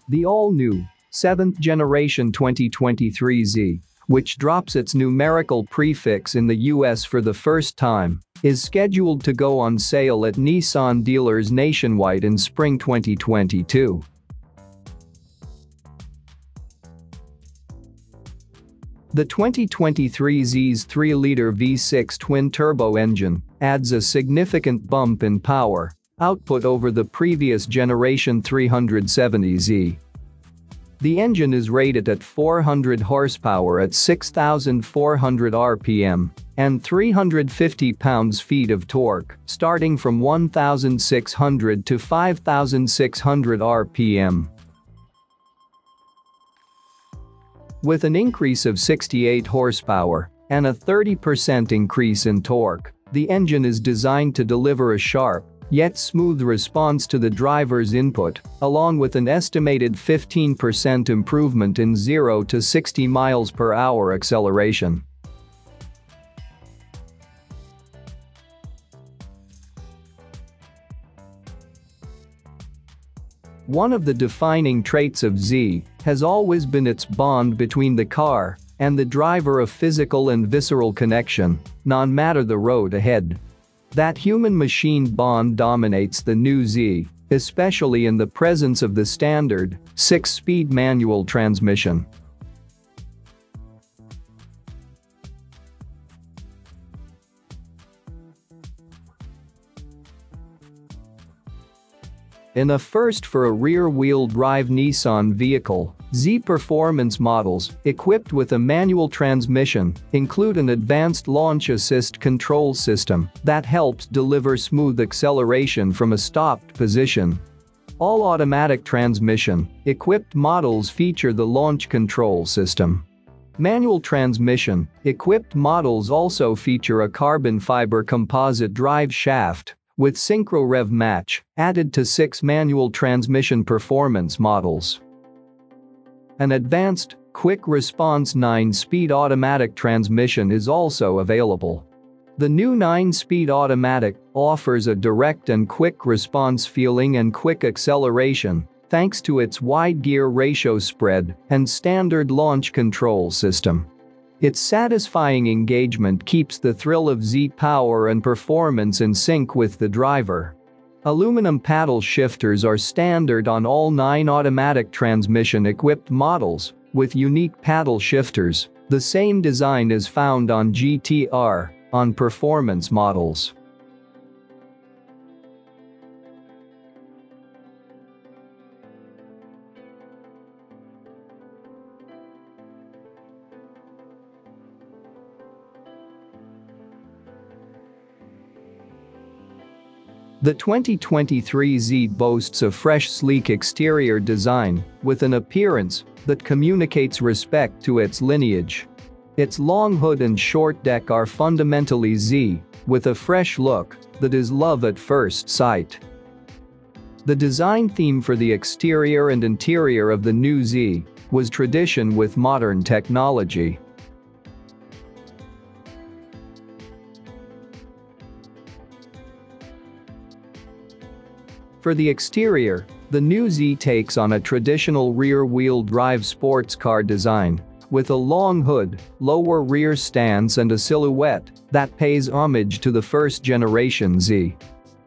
The all-new 7th generation 2023 Z, which drops its numerical prefix in the US for the first time, is scheduled to go on sale at Nissan dealers nationwide in spring 2022. The 2023 Z's 3-liter V6 twin-turbo engine adds a significant bump in power output over the previous generation 370Z. The engine is rated at 400 horsepower at 6,400 RPM and 350 pounds-feet of torque, starting from 1,600 to 5,600 RPM. With an increase of 68 horsepower and a 30% increase in torque, the engine is designed to deliver a sharp, yet smooth response to the driver's input, along with an estimated 15% improvement in 0 to 60 miles per hour acceleration. One of the defining traits of Z has always been its bond between the car and the driver, a physical and visceral connection, no matter the road ahead. That human-machine bond dominates the new Z, especially in the presence of the standard 6-speed manual transmission. In a first for a rear-wheel drive Nissan vehicle, Z performance models, equipped with a manual transmission, include an advanced launch assist control system that helps deliver smooth acceleration from a stopped position. All automatic transmission-equipped models feature the launch control system. Manual transmission-equipped models also feature a carbon fiber composite drive shaft with Synchro Rev Match added to 6 manual transmission performance models. An advanced, quick-response 9-speed automatic transmission is also available. The new 9-speed automatic offers a direct and quick response feeling and quick acceleration thanks to its wide gear ratio spread and standard launch control system. Its satisfying engagement keeps the thrill of Z power and performance in sync with the driver. Aluminum paddle shifters are standard on all 9 automatic transmission-equipped models, with unique paddle shifters. The same design is found on GTR on performance models. The 2023 Z boasts a fresh, sleek exterior design with an appearance that communicates respect to its lineage. Its long hood and short deck are fundamentally Z, with a fresh look that is love at first sight. The design theme for the exterior and interior of the new Z was tradition with modern technology. For the exterior, the new Z takes on a traditional rear-wheel drive sports car design, with a long hood, lower rear stance and a silhouette that pays homage to the first-generation Z.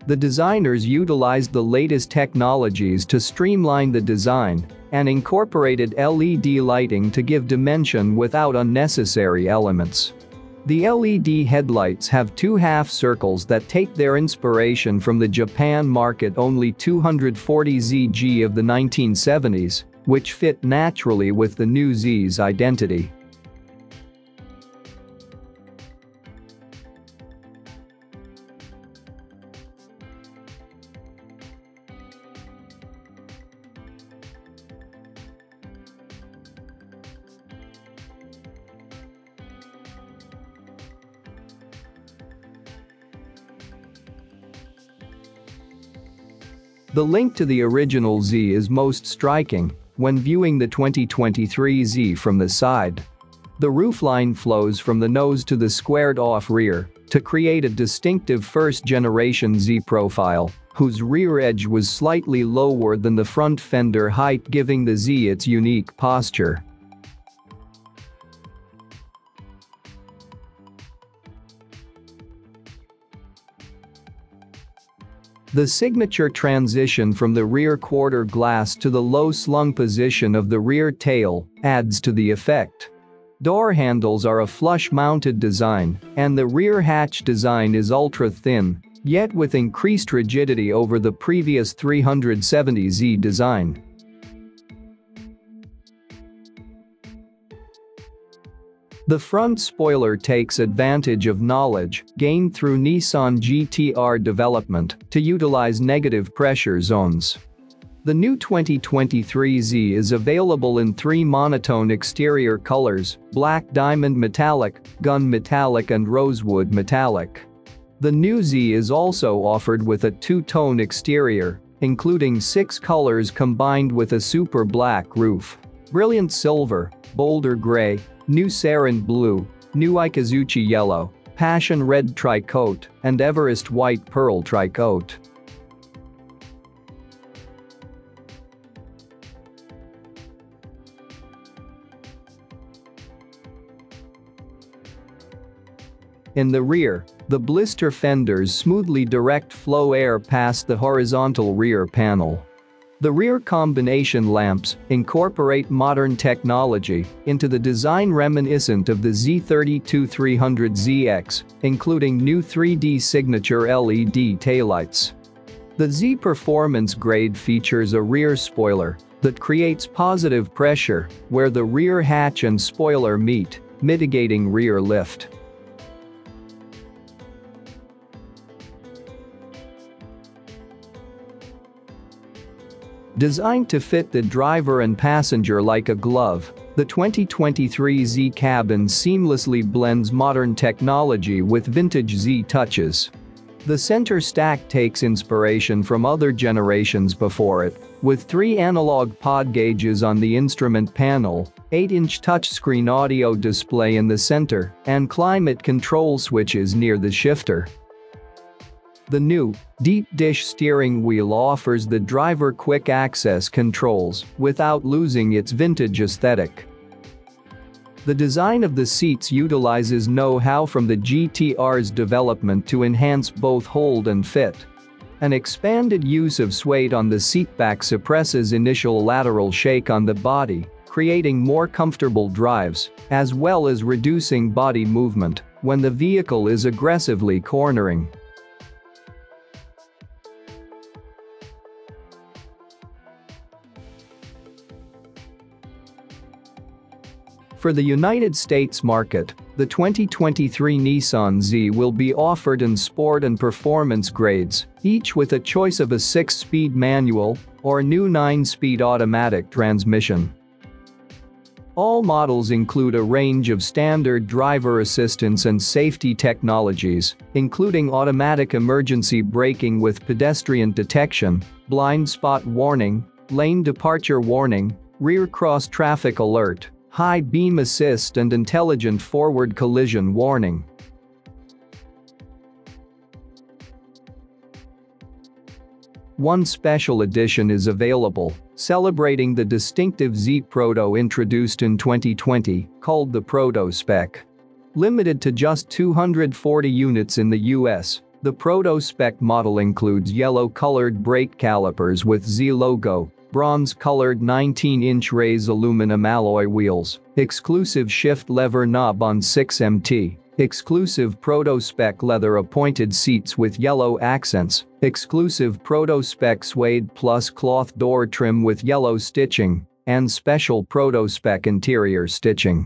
The designers utilized the latest technologies to streamline the design and incorporated LED lighting to give dimension without unnecessary elements. The LED headlights have 2 half circles that take their inspiration from the Japan market-only 240ZG of the 1970s, which fit naturally with the new Z's identity. The link to the original Z is most striking when viewing the 2023 Z from the side. The roofline flows from the nose to the squared-off rear to create a distinctive first-generation Z profile, whose rear edge was slightly lower than the front fender height, giving the Z its unique posture. The signature transition from the rear quarter glass to the low slung position of the rear tail adds to the effect. Door handles are a flush-mounted design, and the rear hatch design is ultra-thin, yet with increased rigidity over the previous 370Z design. The front spoiler takes advantage of knowledge gained through Nissan GTR development to utilize negative pressure zones. The new 2023Z is available in 3 monotone exterior colors: black diamond metallic, gun metallic and rosewood metallic. The new Z is also offered with a 2-tone exterior, including 6 colors combined with a super black roof: brilliant silver, boulder gray, new sarin blue, new Ikazuchi yellow, passion red tricoat, and Everest white pearl tricoat. In the rear, the blister fenders smoothly direct flow air past the horizontal rear panel. The rear combination lamps incorporate modern technology into the design reminiscent of the Z32-300ZX, including new 3D signature LED taillights. The Z Performance grade features a rear spoiler that creates positive pressure where the rear hatch and spoiler meet, mitigating rear lift. Designed to fit the driver and passenger like a glove, the 2023 Z cabin seamlessly blends modern technology with vintage Z touches. The center stack takes inspiration from other generations before it, with 3 analog pod gauges on the instrument panel, 8-inch touchscreen audio display in the center, and climate control switches near the shifter. The new, deep dish steering wheel offers the driver quick access controls without losing its vintage aesthetic. The design of the seats utilizes know-how from the GTR's development to enhance both hold and fit. An expanded use of suede on the seatback suppresses initial lateral shake on the body, creating more comfortable drives, as well as reducing body movement when the vehicle is aggressively cornering. For the United States market, the 2023 Nissan Z will be offered in sport and performance grades, each with a choice of a 6-speed manual or new 9-speed automatic transmission. All models include a range of standard driver assistance and safety technologies, including automatic emergency braking with pedestrian detection, blind spot warning, lane departure warning, rear cross traffic alert, high beam assist and intelligent forward collision warning. One special edition is available, celebrating the distinctive Z Proto introduced in 2020, called the Proto Spec. Limited to just 240 units in the US, the Proto Spec model includes yellow-colored brake calipers with Z logo, bronze-colored 19-inch raised aluminum alloy wheels, exclusive shift lever knob on 6MT, exclusive Proto-Spec leather-appointed seats with yellow accents, exclusive Proto-Spec suede plus cloth door trim with yellow stitching, and special Proto-Spec interior stitching.